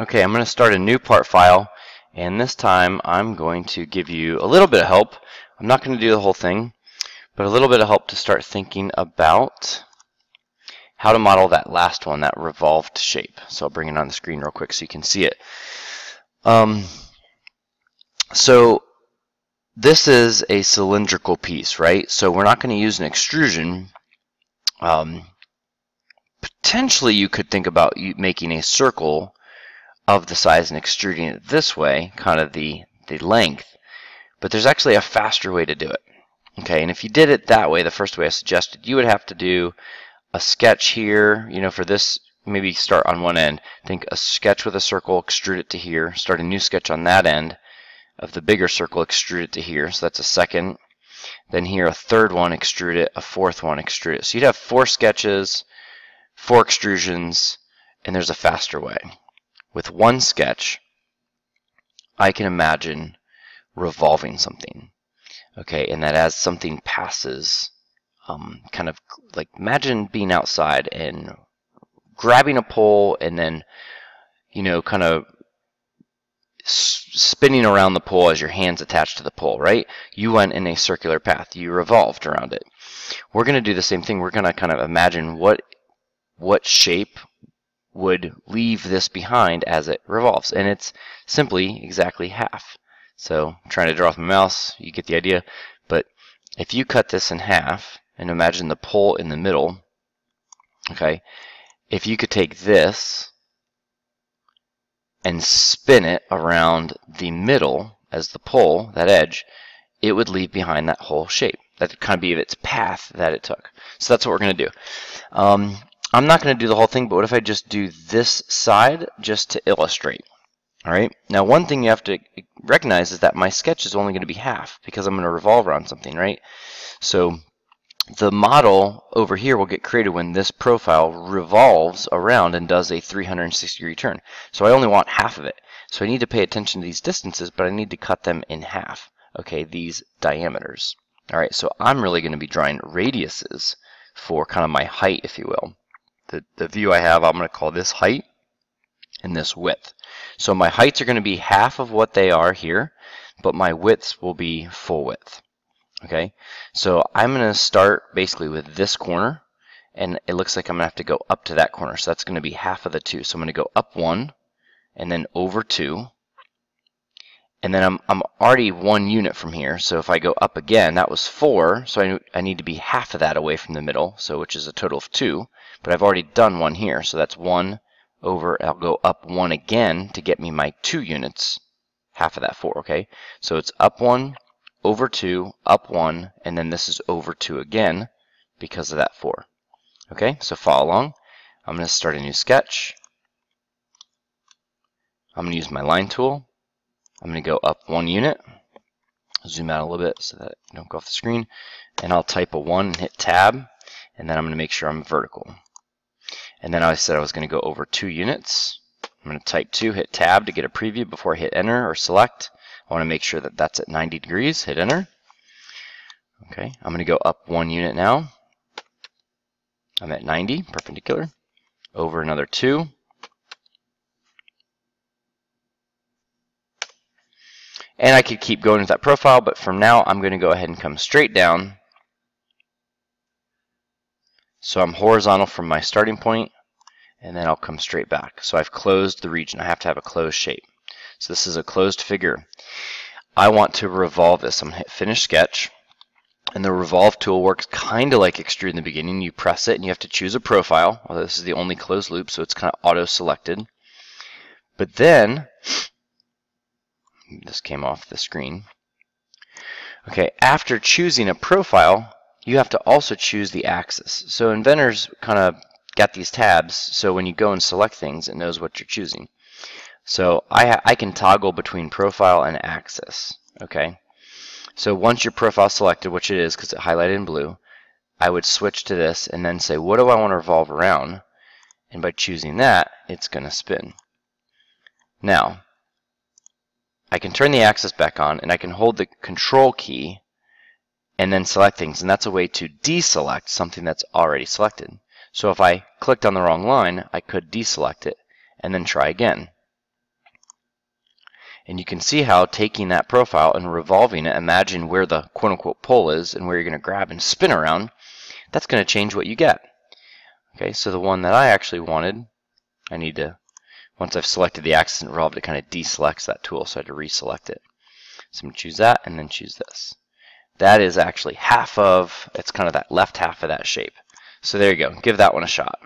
Okay, I'm going to start a new part file, and this time I'm going to give you a little bit of help. I'm not going to do the whole thing, but a little bit of help to start thinking about how to model that last one, that revolved shape. So I'll bring it on the screen real quick so you can see it. So this is a cylindrical piece, right? So we're not going to use an extrusion. Potentially you could think about making a circle of the size and extruding it this way, kind of the length, but there's actually a faster way to do it. Okay, and if you did it that way, the first way I suggested, you would have to do a sketch here, for this, maybe start on one end, think a sketch with a circle, extrude it to here, start a new sketch on that end of the bigger circle, extrude it to here, so that's a second, then here a third one, extrude it, a fourth one, extrude it. So you'd have 4 sketches, 4 extrusions, and there's a faster way. With one sketch, I can imagine revolving something, okay, and that as something passes, kind of like imagine being outside and grabbing a pole and then, kind of spinning around the pole as your hand's attached to the pole, right? You went in a circular path, you revolved around it. We're going to do the same thing. We're going to kind of imagine what shape would leave this behind as it revolves, and it's simply exactly half. So I'm trying to draw with my mouse, you get the idea, but if you cut this in half and imagine the pole in the middle, okay, if you could take this and spin it around the middle as the pole, that edge, it would leave behind that whole shape. That would kind of be its path that it took. So that's what we're going to do. I'm not going to do the whole thing, but what if I just do this side just to illustrate? All right. Now, one thing you have to recognize is that my sketch is only going to be half because I'm going to revolve around something, right? So the model over here will get created when this profile revolves around and does a 360-degree turn. So I only want half of it. So I need to pay attention to these distances, but I need to cut them in half, okay, these diameters. All right, so I'm really going to be drawing radiuses for kind of my height, if you will. The view I have, I'm going to call this height and this width. So my heights are going to be half of what they are here, but my widths will be full width. Okay, so I'm going to start basically with this corner, and it looks like I'm going to have to go up to that corner. So that's going to be half of the 2. So I'm going to go up 1 and then over 2. And then I'm already 1 unit from here. So if I go up again, that was 4. So I need to be half of that away from the middle, so which is a total of 2. But I've already done 1 here. So that's 1 over, I'll go up 1 again to get me my 2 units, half of that 4, okay? So it's up 1, over 2, up 1, and then this is over 2 again because of that 4. Okay, so follow along. I'm going to start a new sketch. I'm going to use my line tool. I'm going to go up 1 unit. Zoom out a little bit so that I don't go off the screen. And I'll type a 1 and hit tab. And then I'm going to make sure I'm vertical. And then I said I was going to go over 2 units. I'm going to type 2, hit tab to get a preview before I hit enter or select. I want to make sure that that's at 90 degrees. Hit enter. Okay, I'm going to go up 1 unit now. I'm at 90, perpendicular. Over another 2. And I could keep going with that profile, but from now I'm going to go ahead and come straight down. So I'm horizontal from my starting point, and then I'll come straight back. So I've closed the region. I have to have a closed shape. So this is a closed figure. I want to revolve this. I'm going to hit Finish Sketch. And the Revolve tool works kind of like Extrude in the beginning. You press it, and you have to choose a profile. Although this is the only closed loop, so it's kind of auto-selected. But then, this came off the screen. Okay, after choosing a profile, you have to also choose the axis. So Inventor's kind of got these tabs, so when you go and select things, it knows what you're choosing. So I can toggle between profile and axis. Okay, so once your profile is selected, which it is because it's highlighted in blue, I would switch to this and then say, what do I want to revolve around? And by choosing that, it's going to spin. Now, I can turn the axis back on, and I can hold the control key and then select things, and that's a way to deselect something that's already selected. So if I clicked on the wrong line, I could deselect it and then try again. And you can see how taking that profile and revolving it, imagine where the quote-unquote pole is and where you're going to grab and spin around, that's going to change what you get. Okay, so the one that I actually wanted, I need to, once I've selected the axis and revolved, it kind of deselects that tool, so I had to reselect it. So I'm going to choose that and then choose this. That is actually half of, it's kind of that left half of that shape. So there you go, give that one a shot.